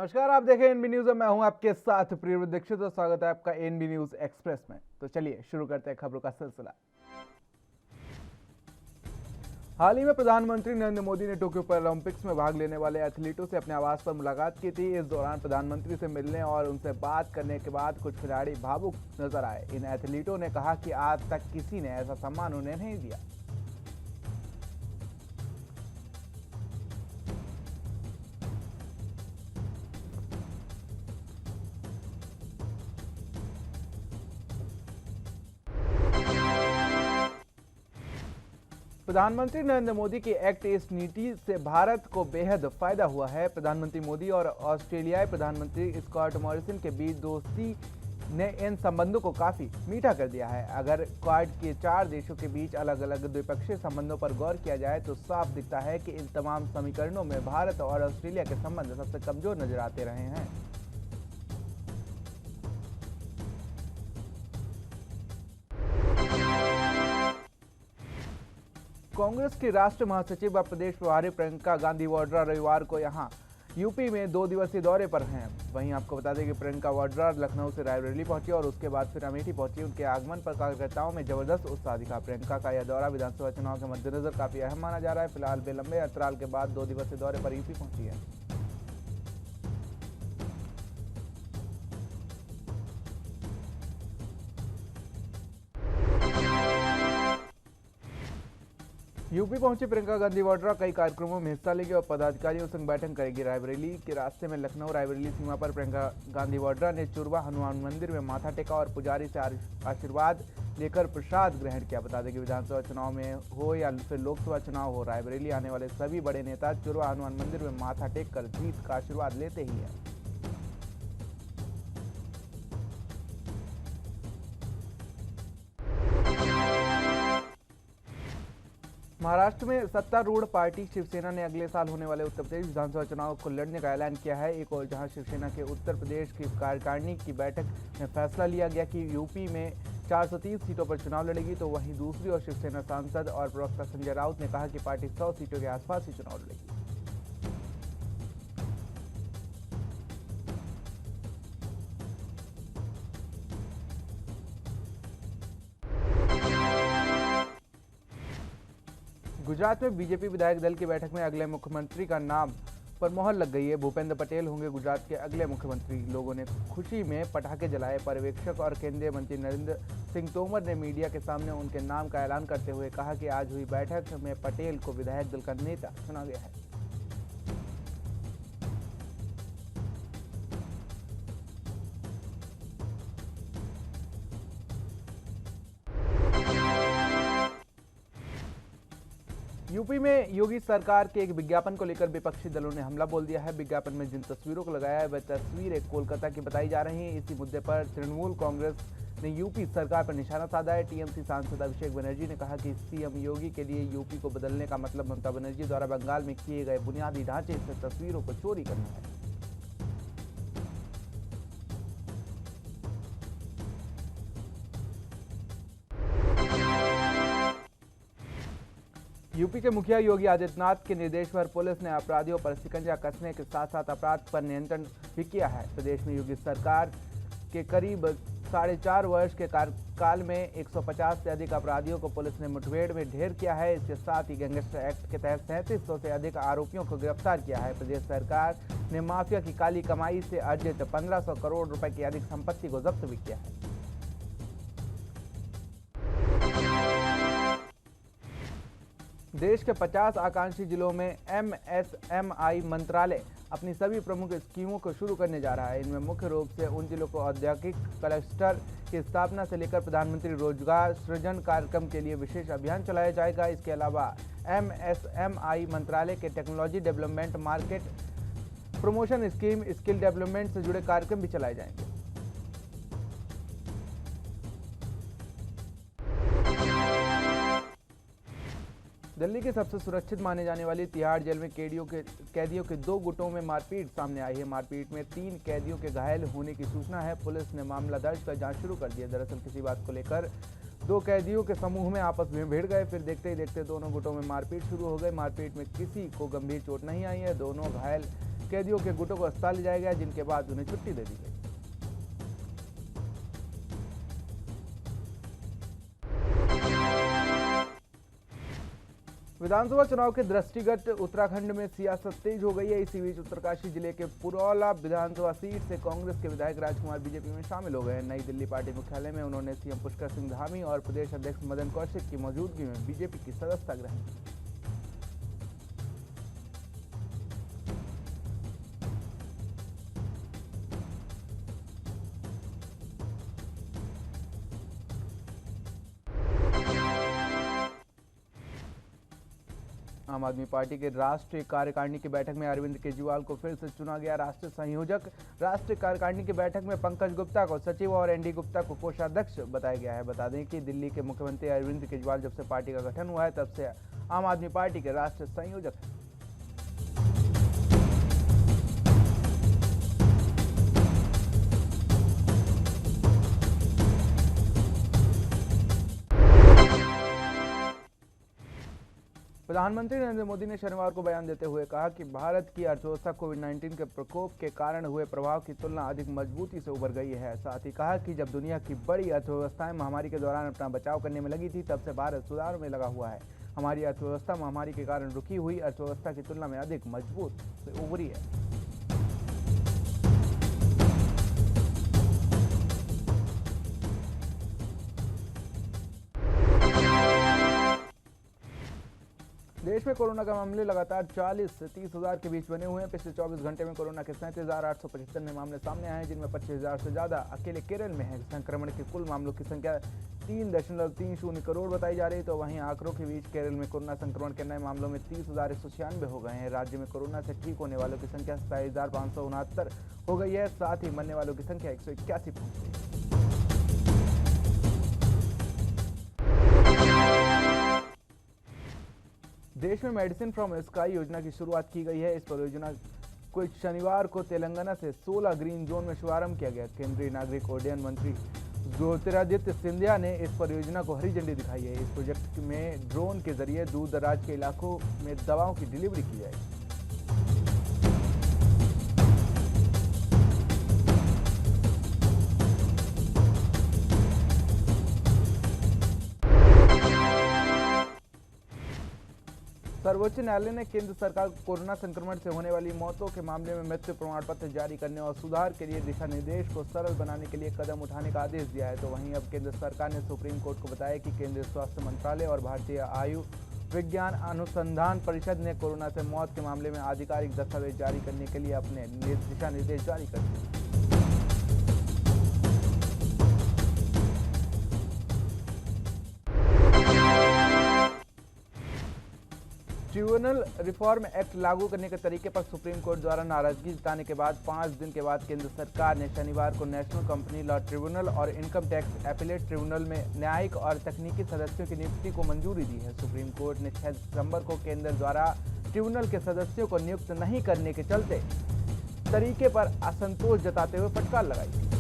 नमस्कार, आप देखें एनबी न्यूज और मैं हूं आपके साथ प्रिय दीक्षित और स्वागत है आपका एनबी न्यूज एक्सप्रेस में। तो चलिए शुरू करते हैं खबरों का सिलसिला। हाल ही में प्रधानमंत्री नरेंद्र मोदी ने टोक्यो पैरालंपिक्स में भाग लेने वाले एथलीटों से अपने आवास पर मुलाकात की थी। इस दौरान प्रधानमंत्री से मिलने और उनसे बात करने के बाद कुछ खिलाड़ी भावुक नजर आए। इन एथलीटों ने कहा कि आज तक किसी ने ऐसा सम्मान उन्हें नहीं दिया। प्रधानमंत्री नरेंद्र मोदी की एक्ट ईस्ट नीति से भारत को बेहद फायदा हुआ है। प्रधानमंत्री मोदी और ऑस्ट्रेलियाई प्रधानमंत्री स्कॉट मॉरिसन के बीच दोस्ती ने इन संबंधों को काफी मीठा कर दिया है। अगर क्वाड के 4 देशों के बीच अलग अलग द्विपक्षीय संबंधों पर गौर किया जाए तो साफ दिखता है कि इन तमाम समीकरणों में भारत और ऑस्ट्रेलिया के संबंध सबसे कमजोर नजर आते रहे हैं। कांग्रेस की राष्ट्रीय महासचिव व प्रदेश प्रभारी प्रियंका गांधी वाड्रा रविवार को यहां यूपी में 2 दिवसीय दौरे पर हैं। वहीं आपको बता दें कि प्रियंका वाड्रा लखनऊ से रायबरेली पहुंची और उसके बाद फिर अमेठी पहुंची। उनके आगमन पर कार्यकर्ताओं में जबरदस्त उत्साह दिखा। प्रियंका का यह दौरा विधानसभा चुनाव के मद्देनजर काफी अहम माना जा रहा है। फिलहाल वे लंबे अंतराल के बाद 2 दिवसीय दौरे पर यूपी पहुंची है। यूपी पहुंची प्रियंका गांधी वाड्रा कई कार्यक्रमों में हिस्सा लेगी और पदाधिकारियों संग बैठक करेगी। रायबरेली के रास्ते में लखनऊ रायबरेली सीमा पर प्रियंका गांधी वाड्रा ने चुरवा हनुमान मंदिर में माथा टेका और पुजारी से आशीर्वाद लेकर प्रसाद ग्रहण किया। बता दें कि विधानसभा चुनाव में हो या फिर लोकसभा चुनाव हो, रायबरेली आने वाले सभी बड़े नेता चुरवा हनुमान मंदिर में माथा टेक कर जीत का आशीर्वाद लेते ही है। महाराष्ट्र में सत्तारूढ़ पार्टी शिवसेना ने अगले साल होने वाले उत्तर प्रदेश विधानसभा चुनाव को लड़ने का ऐलान किया है। एक और जहां शिवसेना के उत्तर प्रदेश की कार्यकारिणी की बैठक में फैसला लिया गया कि यूपी में 430 सीटों पर चुनाव लड़ेगी, तो वहीं दूसरी ओर शिवसेना सांसद और प्रवक्ता संजय राउत ने कहा कि पार्टी 100 सीटों के आसपास ही चुनाव लड़ेगी। गुजरात में बीजेपी विधायक दल की बैठक में अगले मुख्यमंत्री का नाम पर मोहर लग गई है। भूपेंद्र पटेल होंगे गुजरात के अगले मुख्यमंत्री। लोगों ने खुशी में पटाखे जलाए। पर्यवेक्षक और केंद्रीय मंत्री नरेंद्र सिंह तोमर ने मीडिया के सामने उनके नाम का ऐलान करते हुए कहा कि आज हुई बैठक में पटेल को विधायक दल का नेता चुना गया है। यूपी में योगी सरकार के एक विज्ञापन को लेकर विपक्षी दलों ने हमला बोल दिया है। विज्ञापन में जिन तस्वीरों को लगाया है वह तस्वीरें कोलकाता की बताई जा रही हैं। इसी मुद्दे पर तृणमूल कांग्रेस ने यूपी सरकार पर निशाना साधा है। टीएमसी सांसद अभिषेक बनर्जी ने कहा कि सीएम योगी के लिए यूपी को बदलने का मतलब ममता बनर्जी द्वारा बंगाल में किए गए बुनियादी ढांचे से तस्वीरों को चोरी करना है। यूपी के मुखिया योगी आदित्यनाथ के निर्देश पर पुलिस ने अपराधियों पर शिकंजा कसने के साथ साथ अपराध पर नियंत्रण भी किया है। प्रदेश में योगी सरकार के करीब 4.5 वर्ष के कार्यकाल में 150 से अधिक अपराधियों को पुलिस ने मुठभेड़ में ढेर किया है। इसके साथ ही गैंगस्टर एक्ट के तहत 3700 से अधिक आरोपियों को गिरफ्तार किया है। प्रदेश सरकार ने माफिया की काली कमाई से अर्जित 1500 करोड़ रुपए की अधिक संपत्ति को जब्त भी किया है। देश के 50 आकांक्षी जिलों में एमएसएमई मंत्रालय अपनी सभी प्रमुख स्कीमों को शुरू करने जा रहा है। इनमें मुख्य रूप से उन जिलों को औद्योगिक क्लस्टर की स्थापना से लेकर प्रधानमंत्री रोजगार सृजन कार्यक्रम के लिए विशेष अभियान चलाया जाएगा। इसके अलावा एमएसएमई मंत्रालय के technology development, market promotion scheme, skill development से जुड़े कार्यक्रम भी चलाए जाएंगे। दिल्ली की सबसे सुरक्षित माने जाने वाली तिहाड़ जेल में कैदियों के 2 गुटों में मारपीट सामने आई है। मारपीट में 3 कैदियों के घायल होने की सूचना है। पुलिस ने मामला दर्ज कर जांच शुरू कर दी है। दरअसल किसी बात को लेकर 2 कैदियों के समूह में आपस में भिड़ गए। फिर देखते ही देखते दोनों गुटों में मारपीट शुरू हो गई। मारपीट में किसी को गंभीर चोट नहीं आई है। दोनों घायल कैदियों के गुटों को अस्पताल ले जाया गया, जिनके बाद उन्हें छुट्टी दे दी गई। विधानसभा चुनाव के दृष्टिगत उत्तराखंड में सियासत तेज हो गई है। इसी बीच उत्तरकाशी जिले के पुरौला विधानसभा सीट से कांग्रेस के विधायक राजकुमार बीजेपी में शामिल हो गए हैं। नई दिल्ली पार्टी मुख्यालय में उन्होंने सीएम पुष्कर सिंह धामी और प्रदेश अध्यक्ष मदन कौशिक की मौजूदगी में बीजेपी की सदस्यता ग्रहण की। आम आदमी पार्टी के राष्ट्रीय कार्यकारिणी की बैठक में अरविंद केजरीवाल को फिर से चुना गया राष्ट्रीय संयोजक। राष्ट्रीय कार्यकारिणी की बैठक में पंकज गुप्ता को सचिव और एनडी गुप्ता को कोषाध्यक्ष बताया गया है। बता दें कि दिल्ली के मुख्यमंत्री अरविंद केजरीवाल जब से पार्टी का गठन हुआ है तब से आम आदमी पार्टी के राष्ट्रीय संयोजक हैं। प्रधानमंत्री नरेंद्र मोदी ने शनिवार को बयान देते हुए कहा कि भारत की अर्थव्यवस्था कोविड-19 के प्रकोप के कारण हुए प्रभाव की तुलना अधिक मजबूती से उभर गई है। साथ ही कहा कि जब दुनिया की बड़ी अर्थव्यवस्थाएं महामारी के दौरान अपना बचाव करने में लगी थी, तब से भारत सुधार में लगा हुआ है। हमारी अर्थव्यवस्था महामारी के कारण रुकी हुई अर्थव्यवस्था की तुलना में अधिक मजबूत से उभरी है। देश में कोरोना के मामले लगातार 40 से 30 हज़ार के बीच बने हुए हैं। पिछले 24 घंटे में कोरोना के 37,875 नए मामले सामने आए हैं, जिनमें 25,000 से ज्यादा अकेले केरल में है। संक्रमण के कुल मामलों की संख्या 3.30 करोड़ बताई जा रही है। तो वहीं आंकड़ों के बीच केरल में कोरोना संक्रमण के नए मामलों में 30,196 हो गए हैं। राज्य में कोरोना से ठीक होने वालों की संख्या 27,569 हो गई है। साथ ही मरने वालों की संख्या 181 पहुंच गई है। देश में मेडिसिन फ्रॉम स्काई योजना की शुरुआत की गई है। इस परियोजना को शनिवार को तेलंगाना से 16 ग्रीन जोन में शुभारंभ किया गया। केंद्रीय नागरिक उड्डयन मंत्री ज्योतिरादित्य सिंधिया ने इस परियोजना को हरी झंडी दिखाई है। इस प्रोजेक्ट में ड्रोन के जरिए दूर दराज के इलाकों में दवाओं की डिलीवरी की जाएगी। सर्वोच्च न्यायालय ने केंद्र सरकार को कोरोना संक्रमण से होने वाली मौतों के मामले में मृत्यु प्रमाण पत्र जारी करने और सुधार के लिए दिशा निर्देश को सरल बनाने के लिए कदम उठाने का आदेश दिया है। तो वहीं अब केंद्र सरकार ने सुप्रीम कोर्ट को बताया कि केंद्रीय स्वास्थ्य मंत्रालय और भारतीय आयुर्विज्ञान अनुसंधान परिषद ने कोरोना से मौत के मामले में आधिकारिक दस्तावेज जारी करने के लिए अपने दिशा निर्देश जारी कर दिए। ट्रिब्यूनल रिफॉर्म एक्ट लागू करने के तरीके पर सुप्रीम कोर्ट द्वारा नाराजगी जताने के बाद 5 दिन के बाद केंद्र सरकार ने शनिवार को नेशनल कंपनी लॉ ट्रिब्यूनल और इनकम टैक्स अपीलेट ट्रिब्यूनल में न्यायिक और तकनीकी सदस्यों की नियुक्ति को मंजूरी दी है। सुप्रीम कोर्ट ने 6 दिसंबर को केंद्र द्वारा ट्रिब्यूनल के सदस्यों को नियुक्त नहीं करने के चलते तरीके पर असंतोष जताते हुए फटकार लगाई थी।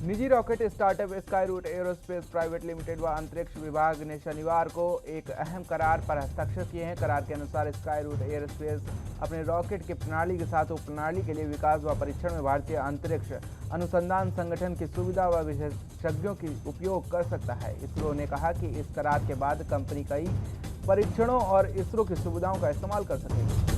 निजी rocket startup Skyroot aerospace private limited व अंतरिक्ष विभाग ने शनिवार को एक अहम करार पर हस्ताक्षर किए हैं। करार के अनुसार स्काई रूट एरोस्पेस अपने रॉकेट की प्रणाली के साथ उपप्रणाली के लिए विकास व परीक्षण में भारतीय अंतरिक्ष अनुसंधान संगठन की सुविधा व विशेषज्ञों की उपयोग कर सकता है। इसरो ने कहा कि इस करार के बाद कंपनी कई परीक्षणों और इसरो की सुविधाओं का इस्तेमाल कर सकेगी।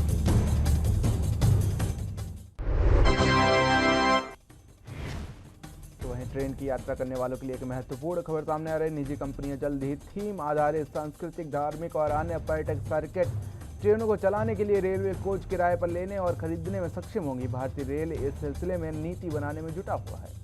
ट्रेन की यात्रा करने वालों के लिए एक महत्वपूर्ण खबर सामने आ रही है। निजी कंपनियां जल्द ही थीम आधारित सांस्कृतिक, धार्मिक और अन्य पर्यटक सर्किट ट्रेनों को चलाने के लिए रेलवे कोच किराए पर लेने और खरीदने में सक्षम होंगी। भारतीय रेल इस सिलसिले में नीति बनाने में जुटा हुआ है।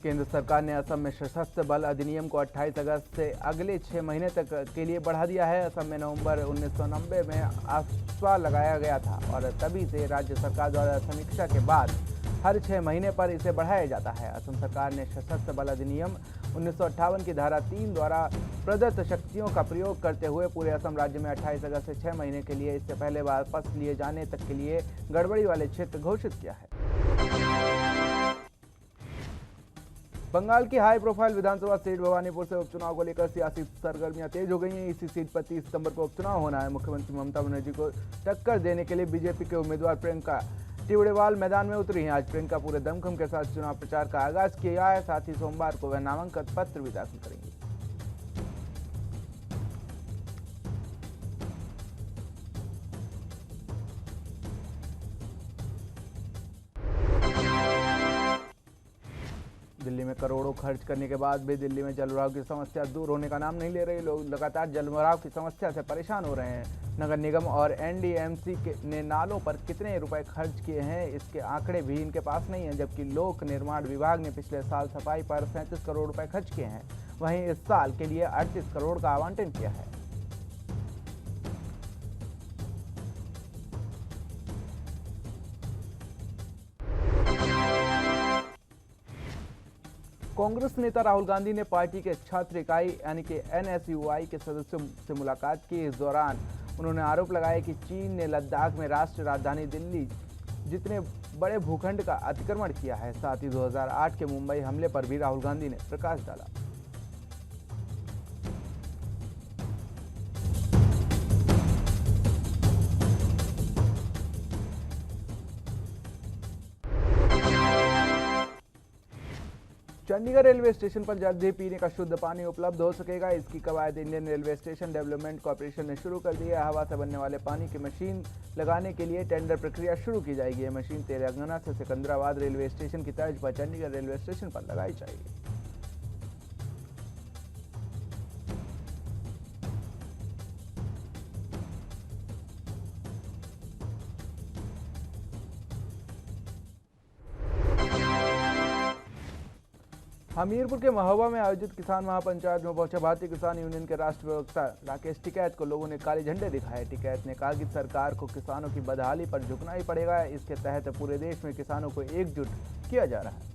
केंद्र सरकार ने असम में सशस्त्र बल अधिनियम को 28 अगस्त से अगले 6 महीने तक के लिए बढ़ा दिया है। असम में नवंबर 1990 में आफ्स्पा लगाया गया था और तभी से राज्य सरकार द्वारा समीक्षा के बाद हर 6 महीने पर इसे बढ़ाया जाता है। असम सरकार ने सशस्त्र बल अधिनियम 1958 की धारा 3 द्वारा प्रदत्त शक्तियों का प्रयोग करते हुए पूरे असम राज्य में 28 अगस्त से 6 महीने के लिए, इससे पहले वापस लिए जाने तक के लिए गड़बड़ी वाले क्षेत्र घोषित किया है। बंगाल की हाई प्रोफाइल विधानसभा सीट भवानीपुर से उपचुनाव को लेकर सियासी सरगर्मियां तेज हो गई हैं। इसी सीट पर 30 सितंबर को उपचुनाव होना है। मुख्यमंत्री ममता बनर्जी को टक्कर देने के लिए बीजेपी के उम्मीदवार प्रियंका टिवड़ेवाल मैदान में उतरी हैं। आज प्रियंका पूरे दमखम के साथ चुनाव प्रचार का आगाज किया है। साथ ही सोमवार को वह नामांकन पत्र भी दाखिल करेंगी। दिल्ली में करोड़ों खर्च करने के बाद भी दिल्ली में जलभराव की समस्या दूर होने का नाम नहीं ले रही। लोग लगातार जलभराव की समस्या से परेशान हो रहे हैं। नगर निगम और एनडीएमसी ने नालों पर कितने रुपए खर्च किए हैं, इसके आंकड़े भी इनके पास नहीं है। जबकि लोक निर्माण विभाग ने पिछले साल सफाई पर 37 करोड़ रुपए खर्च किए हैं। वहीं इस साल के लिए 38 करोड़ का आवंटन किया है। कांग्रेस नेता राहुल गांधी ने पार्टी के छात्र इकाई यानी कि एनएसयूआई के सदस्यों से मुलाकात की। इस दौरान उन्होंने आरोप लगाया कि चीन ने लद्दाख में राष्ट्रीय राजधानी दिल्ली जितने बड़े भूखंड का अतिक्रमण किया है। साथ ही 2008 के मुंबई हमले पर भी राहुल गांधी ने प्रकाश डाला। चंडीगढ़ रेलवे स्टेशन पर जल्द ही पीने का शुद्ध पानी उपलब्ध हो सकेगा। इसकी कवायद Indian railway station development corporation ने शुरू कर दी है। हवा से बनने वाले पानी की मशीन लगाने के लिए टेंडर प्रक्रिया शुरू की जाएगी। यह मशीन तेलंगाना से सिकंदराबाद रेलवे स्टेशन की तर्ज पर चंडीगढ़ रेलवे स्टेशन पर लगाई जाएगी। हमीरपुर के महोबा में आयोजित किसान महापंचायत में पहुंचे भारतीय किसान यूनियन के राष्ट्रीय प्रवक्ता राकेश टिकैत को लोगों ने काले झंडे दिखाए। टिकैत ने कहा कि सरकार को किसानों की बदहाली पर झुकना ही पड़ेगा। इसके तहत पूरे देश में किसानों को एकजुट किया जा रहा है।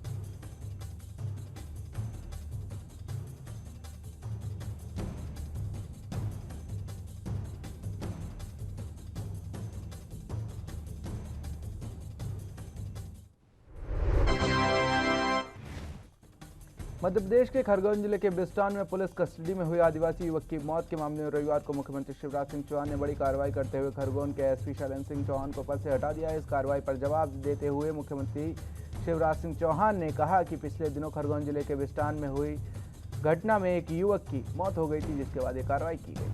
मध्य प्रदेश के खरगोन जिले के बिस्टान में पुलिस कस्टडी में हुए आदिवासी युवक की मौत के मामले में रविवार को मुख्यमंत्री शिवराज सिंह चौहान ने बड़ी कार्रवाई करते हुए खरगोन के एसपी शैलेंद्र सिंह चौहान को पद से हटा दिया है। इस कार्रवाई पर जवाब देते हुए मुख्यमंत्री शिवराज सिंह चौहान ने कहा कि पिछले दिनों खरगोन जिले के बिस्टान में हुई घटना में एक युवक की मौत हो गई थी, जिसके बाद यह कार्रवाई की गई।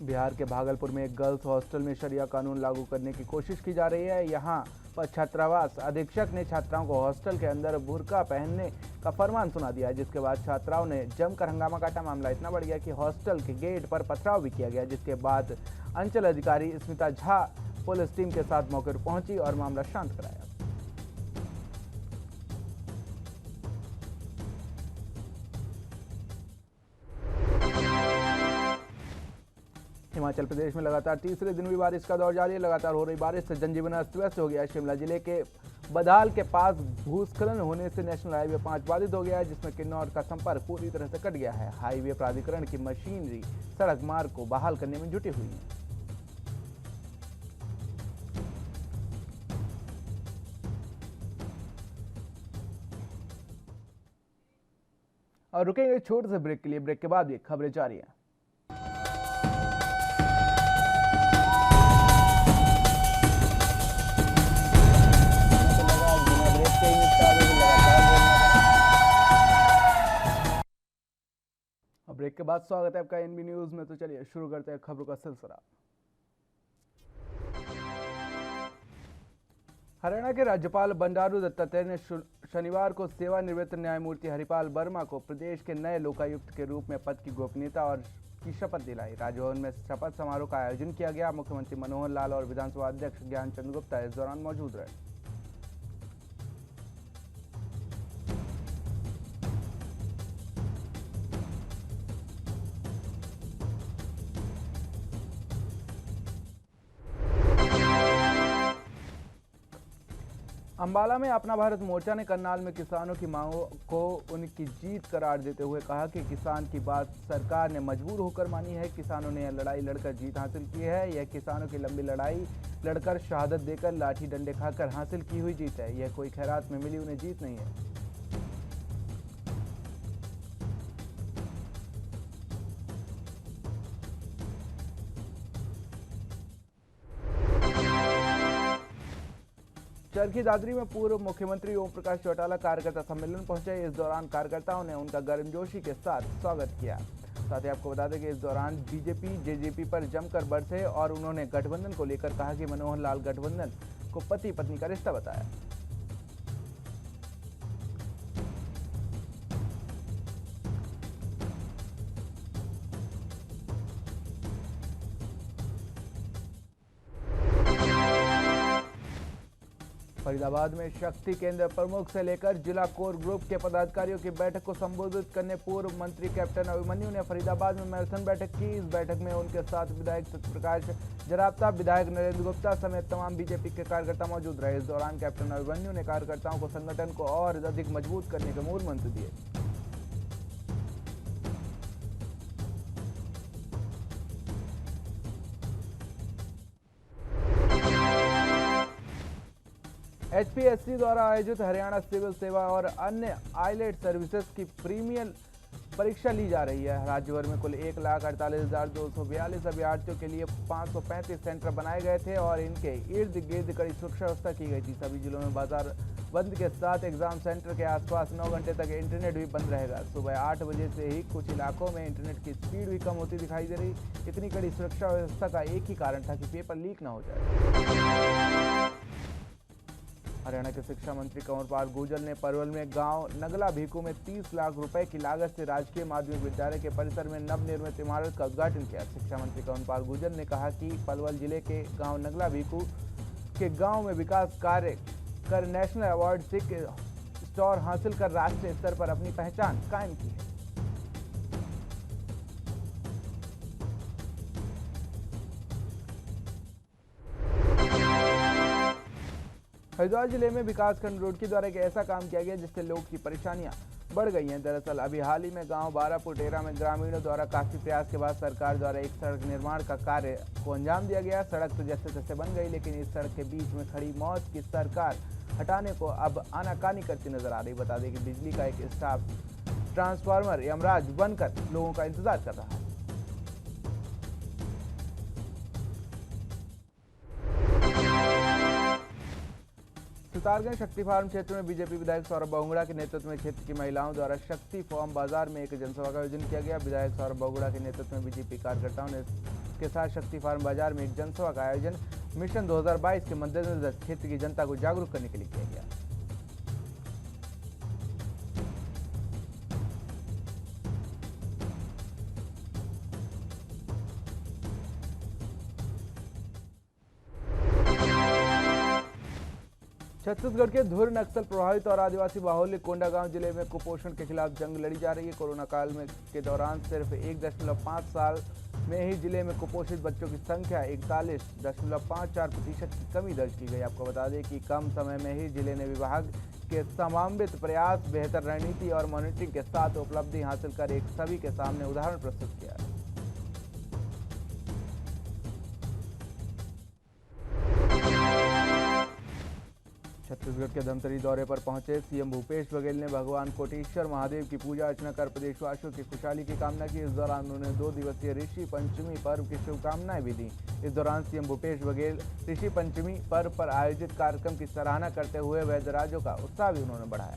बिहार के भागलपुर में एक गर्ल्स हॉस्टल में शरिया कानून लागू करने की कोशिश की जा रही है। यहां पर छात्रावास अधीक्षक ने छात्राओं को हॉस्टल के अंदर बुर्का पहनने का फरमान सुना दिया है, जिसके बाद छात्राओं ने जमकर हंगामा काटा। मामला इतना बढ़ गया कि हॉस्टल के गेट पर पथराव भी किया गया, जिसके बाद अंचल अधिकारी स्मिता झा पुलिस टीम के साथ मौके पर पहुंची और मामला शांत कराया। हिमाचल प्रदेश में लगातार तीसरे दिन भी बारिश का दौर जारी है। लगातार हो रही बारिश से जनजीवन अस्त व्यस्त हो गया है। शिमला जिले के बदाल के पास भूस्खलन होने से नेशनल हाईवे 5 बाधित हो गया है, जिसमें किन्नौर का संपर्क पूरी तरह से कट गया है। हाईवे प्राधिकरण की मशीनरी सड़क मार्ग को बहाल करने में जुटी हुई है। और रुकेंगे छोटे से ब्रेक के लिए। ब्रेक के बाद ये खबरें जारी हैं। ब्रेक के बाद स्वागत है आपका एनबी न्यूज में। तो चलिए शुरू करते हैं खबरों का सिलसिला। हरियाणा के राज्यपाल बंडारू दत्तात्रेय ने शनिवार को सेवानिवृत्त न्यायमूर्ति हरिपाल वर्मा को प्रदेश के नए लोकायुक्त के रूप में पद की गोपनीयता और की शपथ दिलाई। राजभवन में शपथ समारोह का आयोजन किया गया। मुख्यमंत्री मनोहर लाल और विधानसभा अध्यक्ष ज्ञानचंद गुप्ता इस दौरान मौजूद रहे। अंबाला में अपना भारत मोर्चा ने करनाल में किसानों की मांगों को उनकी जीत करार देते हुए कहा कि किसान की बात सरकार ने मजबूर होकर मानी है। किसानों ने यह लड़ाई लड़कर जीत हासिल की है। यह किसानों की लंबी लड़ाई लड़कर शहादत देकर लाठी डंडे खाकर हासिल की हुई जीत है। यह कोई खैरात में मिली उन्हें जीत नहीं है। चरखी दादरी में पूर्व मुख्यमंत्री ओम प्रकाश चौटाला कार्यकर्ता सम्मेलन पहुंचे। इस दौरान कार्यकर्ताओं ने उनका गर्मजोशी के साथ स्वागत किया। साथ ही आपको बता दें कि इस दौरान बीजेपी जेजेपी पर जमकर बरसे और उन्होंने गठबंधन को लेकर कहा कि मनोहर लाल गठबंधन को पति पत्नी का रिश्ता बताया। फरीदाबाद में शक्ति केंद्र प्रमुख से लेकर जिला कोर ग्रुप के पदाधिकारियों की बैठक को संबोधित करने पूर्व मंत्री कैप्टन अभिमन्यु ने फरीदाबाद में मैराथन बैठक की। इस बैठक में उनके साथ विधायक सत्यप्रकाश जरावता, विधायक नरेंद्र गुप्ता समेत तमाम बीजेपी के कार्यकर्ता मौजूद रहे। इस दौरान कैप्टन अभिमन्यु ने कार्यकर्ताओं को संगठन को और अधिक मजबूत करने के मूल मंत्र दिए। एचपीएससी द्वारा आयोजित हरियाणा सिविल सेवा और अन्य आईलेट सर्विसेज की प्रीमियर परीक्षा ली जा रही है। राज्य भर में कुल 1,48,242 अभ्यर्थियों के लिए 535 सेंटर बनाए गए थे और इनके इर्द गिर्द कड़ी सुरक्षा व्यवस्था की गई थी। सभी जिलों में बाजार बंद के साथ एग्जाम सेंटर के आसपास 9 घंटे तक इंटरनेट भी बंद रहेगा। सुबह 8 बजे से ही कुछ इलाकों में इंटरनेट की स्पीड भी कम होती दिखाई दे रही। इतनी कड़ी सुरक्षा व्यवस्था का एक ही कारण था कि पेपर लीक न हो जाए। हरियाणा के शिक्षा मंत्री कंवरपाल गुर्जर ने पलवल में गांव नगला भीखू में 30 लाख रुपए की लागत से राजकीय माध्यमिक विद्यालय के परिसर में नवनिर्मित इमारत का उद्घाटन किया। शिक्षा मंत्री कंवरपाल गुर्जर ने कहा कि पलवल जिले के गांव नगला भीखू के गांव में विकास कार्य कर नेशनल अवार्ड सिक स्टोर हासिल कर राष्ट्रीय स्तर पर अपनी पहचान कायम की है। हरिद्वार जिले में विकासखंड रुड़की द्वारा एक ऐसा काम किया गया जिससे लोगों की परेशानियां बढ़ गई हैं। दरअसल अभी हाल ही में गांव बारापुटेरा में ग्रामीणों द्वारा काफी प्रयास के बाद सरकार द्वारा एक सड़क निर्माण का कार्य को अंजाम दिया गया। सड़क तो जैसे तैसे बन गई, लेकिन इस सड़क के बीच में खड़ी मौत की सरकार हटाने को अब आनाकानी करती नजर आ रही। बता दें कि बिजली का एक स्टाफ ट्रांसफार्मर यमराज बनकर लोगों का इंतजार कर रहा है। सुतारगंज शक्ति फार्म क्षेत्र में बीजेपी विधायक सौरभ बहुगुणा के नेतृत्व में क्षेत्र की महिलाओं द्वारा शक्ति फार्म बाजार में एक जनसभा का आयोजन किया गया। विधायक सौरभ बहुगुणा के नेतृत्व में बीजेपी कार्यकर्ताओं ने के साथ शक्ति फार्म बाजार में एक जनसभा का आयोजन मिशन 2022 के मद्देनजर क्षेत्र की जनता को जागरूक करने के लिए किया गया। छत्तीसगढ़ के धुर नक्सल प्रभावित और आदिवासी बाहुल्य कोंडागांव जिले में कुपोषण के खिलाफ जंग लड़ी जा रही है। कोरोना काल में के दौरान सिर्फ 1.5 साल में ही जिले में कुपोषित बच्चों की संख्या 41.54% की कमी दर्ज की गई। आपको बता दें कि कम समय में ही जिले ने विभाग के समन्वित प्रयास, बेहतर रणनीति और मॉनिटरिंग के साथ उपलब्धि हासिल कर एक सभी के सामने उदाहरण प्रस्तुत किया है। छत्तीसगढ़ के धमतरी दौरे पर पहुंचे सीएम भूपेश बघेल ने भगवान कोटेश्वर महादेव की पूजा अर्चना कर प्रदेशवासियों की खुशहाली की कामना की। इस दौरान उन्होंने 2 दिवसीय ऋषि पंचमी पर्व की शुभकामनाएं भी दी। इस दौरान सीएम भूपेश बघेल ऋषि पंचमी पर्व पर आयोजित कार्यक्रम की सराहना करते हुए वैद्यराजों का उत्साह भी उन्होंने बढ़ाया।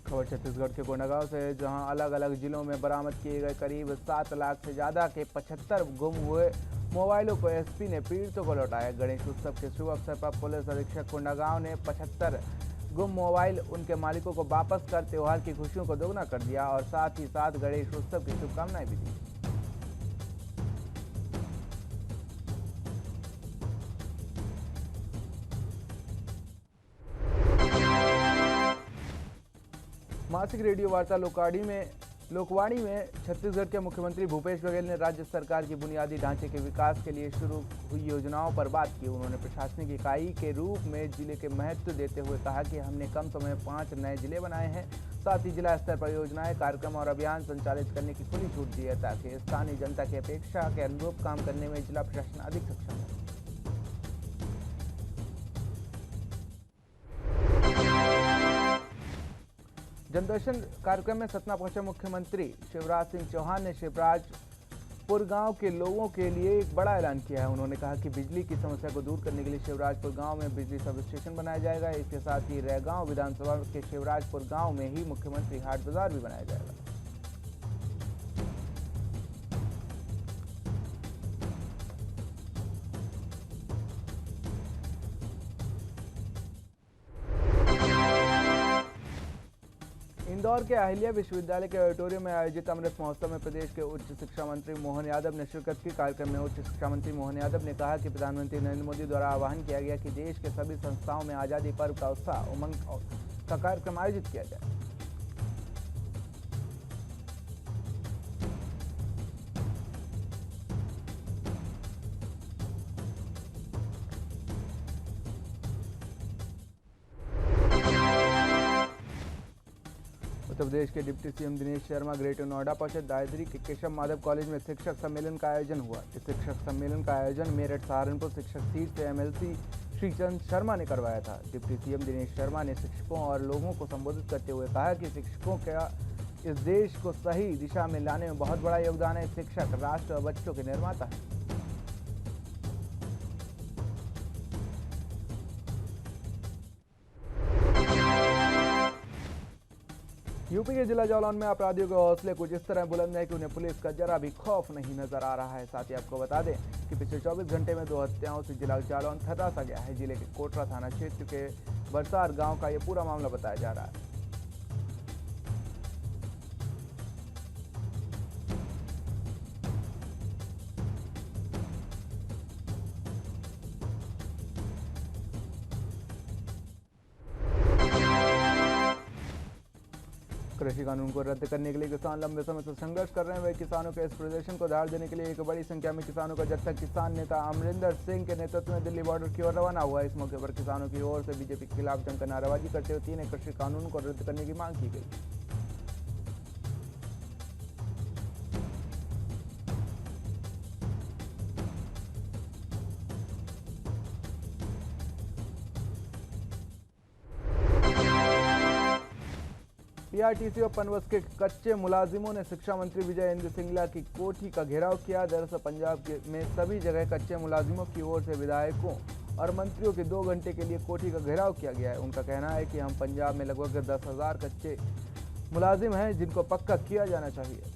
खबर छत्तीसगढ़ के कोंडागांव से, जहां अलग अलग जिलों में बरामद किए गए करीब 7 लाख से ज्यादा के 75 गुम हुए मोबाइलों को एसपी ने पीड़ितों को लौटाया। गणेश उत्सव के शुभ अवसर पर पुलिस अधीक्षक कोंडागांव ने 75 गुम मोबाइल उनके मालिकों को वापस कर त्योहार की खुशियों को दोगुना कर दिया और साथ ही साथ गणेश उत्सव की शुभकामनाएं भी दी। मासिक रेडियो वार्ता लोकवाणी में छत्तीसगढ़ के मुख्यमंत्री भूपेश बघेल ने राज्य सरकार की बुनियादी ढांचे के विकास के लिए शुरू हुई योजनाओं पर बात की। उन्होंने प्रशासनिक इकाई के रूप में जिले के महत्व देते हुए कहा कि हमने कम समय में 5 नए जिले बनाए हैं। साथ ही जिला स्तर पर योजनाएं, कार्यक्रम और अभियान संचालित करने की खुली छूट दी है ताकि स्थानीय जनता की अपेक्षा के अनुरूप काम करने में जिला प्रशासन अधिक सक्षम हो। जनदर्शन कार्यक्रम में सतना पहुंचे मुख्यमंत्री शिवराज सिंह चौहान ने शिवराजपुर गांव के लोगों के लिए एक बड़ा ऐलान किया है। उन्होंने कहा कि बिजली की समस्या को दूर करने के लिए शिवराजपुर गांव में बिजली सब स्टेशन बनाया जाएगा। इसके साथ ही रैगांव विधानसभा के शिवराजपुर गांव में ही मुख्यमंत्री हाट बाजार भी बनाया जाएगा। इंदौर के अहिल्या विश्वविद्यालय के ऑडिटोरियम में आयोजित अमृत महोत्सव में प्रदेश के उच्च शिक्षा मंत्री मोहन यादव ने शिरकत की। कार्यक्रम में उच्च शिक्षा मंत्री मोहन यादव ने कहा कि प्रधानमंत्री नरेंद्र मोदी द्वारा आह्वान किया गया कि देश के सभी संस्थाओं में आजादी पर्व का उत्साह उमंग का कार्यक्रम आयोजित किया जाए। उत्तर प्रदेश के deputy CM Dinesh Sharma greater Noida पहुंचे। दादरी के केशव माधव कॉलेज में शिक्षक सम्मेलन का आयोजन हुआ। इस शिक्षक सम्मेलन का आयोजन मेरठ सहारनपुर शिक्षक सीट से एमएलसी श्रीचंद शर्मा ने करवाया था। डिप्टी सीएम दिनेश शर्मा ने शिक्षकों और लोगों को संबोधित करते हुए कहा कि शिक्षकों का इस देश को सही दिशा में लाने में बहुत बड़ा योगदान है। शिक्षक राष्ट्र और बच्चों के निर्माता हैं। यूपी के जिला जालौन में अपराधियों के हौसले कुछ इस तरह बुलंद है कि उन्हें पुलिस का जरा भी खौफ नहीं नजर आ रहा है। साथ ही आपको बता दें कि पिछले 24 घंटे में 2 हत्याओं से जिला जालौन थर्रा सा गया है। जिले के कोटरा थाना क्षेत्र के बरसार गांव का यह पूरा मामला बताया जा रहा है। कृषि कानून को रद्द करने के लिए किसान लंबे समय से संघर्ष कर रहे हैं। वही किसानों के इस प्रदर्शन को धार देने के लिए एक बड़ी संख्या में किसानों का जत्था किसान नेता अमरिंदर सिंह के नेतृत्व में दिल्ली बॉर्डर की ओर रवाना हुआ। इस मौके पर किसानों की ओर से बीजेपी के खिलाफ जमकर नारेबाजी करते हुए 3 कृषि कानून को रद्द करने की मांग की गई। पीआरटीसी और पनबस के कच्चे मुलाजिमों ने शिक्षा मंत्री विजय इंद्र सिंगला की कोठी का घेराव किया। दरअसल पंजाब में सभी जगह कच्चे मुलाजिमों की ओर से विधायकों और मंत्रियों के 2 घंटे के लिए कोठी का घेराव किया गया है। उनका कहना है कि हम पंजाब में लगभग 10,000 कच्चे मुलाजिम हैं जिनको पक्का किया जाना चाहिए।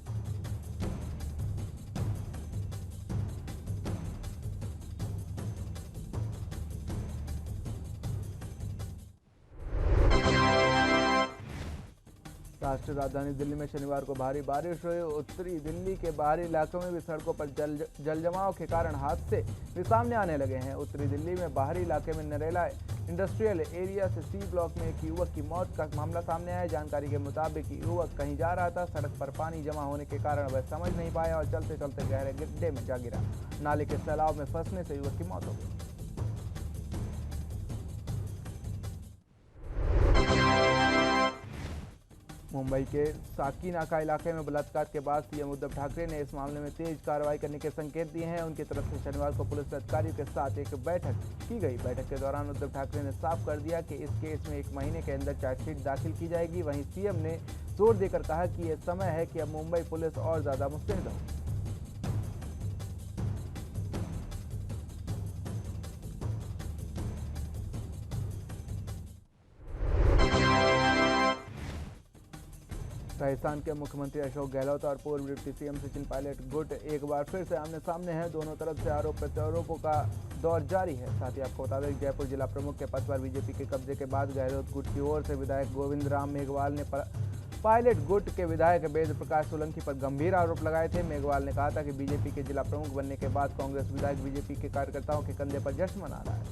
राष्ट्रीय राजधानी दिल्ली में शनिवार को भारी बारिश हुई। उत्तरी दिल्ली के बाहरी इलाकों में भी सड़कों पर जलजमाव के कारण हादसे भी सामने आने लगे हैं। उत्तरी दिल्ली में बाहरी इलाके में नरेला इंडस्ट्रियल एरिया से सी ब्लॉक में एक युवक की मौत का मामला सामने आया। जानकारी के मुताबिक युवक कहीं जा रहा था। सड़क पर पानी जमा होने के कारण वह समझ नहीं पाया और चलते चलते गहरे गड्ढे में जा गिरा। नाले के सैलाब में फंसने से युवक की मौत हो गई। मुंबई के साकीनाका इलाके में बलात्कार के बाद सीएम उद्धव ठाकरे ने इस मामले में तेज कार्रवाई करने के संकेत दिए हैं। उनकी तरफ से शनिवार को पुलिस अधिकारियों के साथ एक बैठक की गई। बैठक के दौरान उद्धव ठाकरे ने साफ कर दिया कि इस केस में 1 महीने के अंदर चार्जशीट दाखिल की जाएगी। वहीं सीएम ने जोर देकर कहा कि यह समय है कि अब मुंबई पुलिस और ज्यादा मुस्तैद हो। राजस्थान के मुख्यमंत्री अशोक गहलोत और पूर्व डिप्टी सीएम सचिन पायलट गुट एक बार फिर से आमने सामने हैं। दोनों तरफ से आरोप प्रत्यारोपों का दौर जारी है। साथ ही आपको बता दें जयपुर जिला प्रमुख के पद पर बीजेपी के कब्जे के बाद गहलोत गुट की ओर से विधायक गोविंद राम मेघवाल ने पायलट गुट के विधायक वेद प्रकाश सोलंकी पर गंभीर आरोप लगाए थे। मेघवाल ने कहा था कि बीजेपी के जिला प्रमुख बनने के बाद कांग्रेस विधायक बीजेपी के कार्यकर्ताओं के कंधे पर जश्न मना रहा है।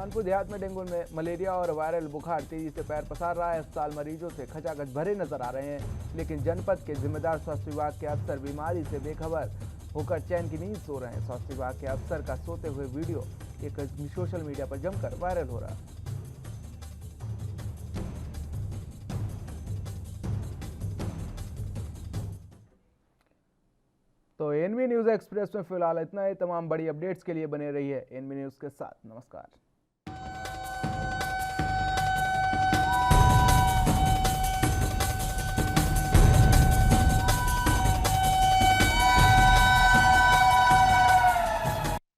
कानपुर देहात में डेंगू में मलेरिया और वायरल बुखार तेजी से पैर पसार रहा है। अस्पताल मरीजों से खचाखच भरे नजर आ रहे हैं, लेकिन जनपद के जिम्मेदार स्वास्थ्य विभाग के अफसर बीमारी से बेखबर होकर चैन की नींद सो रहे हैं। स्वास्थ्य विभाग के अफसर का सोते हुए वीडियो एक सोशल मीडिया पर जमकर वायरल हो रहा है। तो एनबी न्यूज एक्सप्रेस में फिलहाल इतना ही। तमाम बड़ी अपडेट्स के लिए बने रहिए एनबी न्यूज के साथ। नमस्कार।